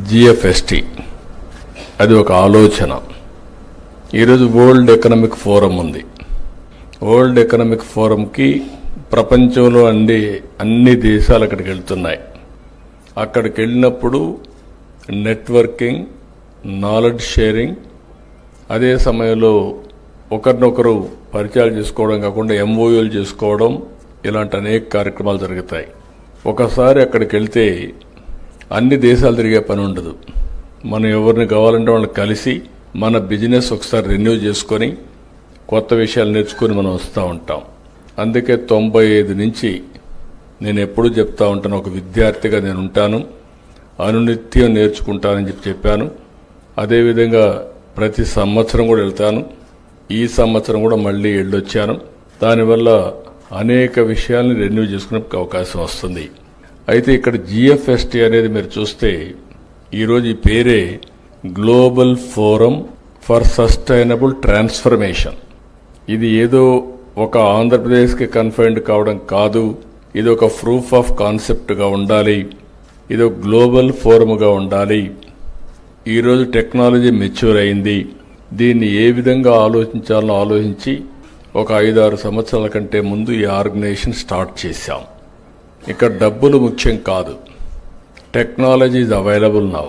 జిఎఫ్ఎస్టి అది ఒక ఆలోచన. ఈరోజు వరల్డ్ ఎకనామిక్ ఫోరం ఉంది. వరల్డ్ ఎకనామిక్ ఫోరంకి ప్రపంచంలో అన్ని దేశాలు అక్కడికి వెళ్తున్నాయి. అక్కడికి వెళ్ళినప్పుడు నెట్వర్కింగ్, నాలెడ్జ్ షేరింగ్, అదే సమయంలో ఒకరినొకరు పరిచయాలు చేసుకోవడం కాకుండా ఎంఓయూలు చేసుకోవడం, ఇలాంటి అనేక కార్యక్రమాలు జరుగుతాయి. ఒకసారి అక్కడికి వెళ్తే అన్ని దేశాలు తిరిగే పని ఉండదు. మనం ఎవరిని కావాలంటే వాళ్ళని కలిసి మన బిజినెస్ ఒకసారి రెన్యూ చేసుకొని కొత్త విషయాలు నేర్చుకుని మనం వస్తూ ఉంటాం. అందుకే 95 నుంచి నేను ఎప్పుడూ చెప్తా ఉంటాను, ఒక విద్యార్థిగా నేను ఉంటాను, అనునిత్యం నేర్చుకుంటానని చెప్పాను. అదేవిధంగా ప్రతి సంవత్సరం కూడా వెళ్తాను. ఈ సంవత్సరం కూడా మళ్ళీ వెళ్ళొచ్చాను. దానివల్ల అనేక విషయాల్ని రెన్యూ చేసుకునే అవకాశం వస్తుంది. అయితే ఇక్కడ జిఎఫ్ఎస్టి అనేది మీరు చూస్తే ఈరోజు ఈ పేరే global forum for sustainable transformation. ఇది ఏదో ఒక ఆంధ్రప్రదేశ్కి కన్ఫైన్డ్ కావడం కాదు. ఇది ఒక ప్రూఫ్ ఆఫ్ కాన్సెప్ట్గా ఉండాలి. ఇది ఒక గ్లోబల్ ఫోరమ్గా ఉండాలి. ఈరోజు టెక్నాలజీ మెచ్యూర్ అయింది. దీన్ని ఏ విధంగా ఆలోచించాలో ఆలోచించి ఒక 5-6 సంవత్సరాల కంటే ముందు ఈ ఆర్గనైజేషన్ స్టార్ట్ చేశాం. ఇక్కడ డబ్బులు ముఖ్యం కాదు. Technology is available now.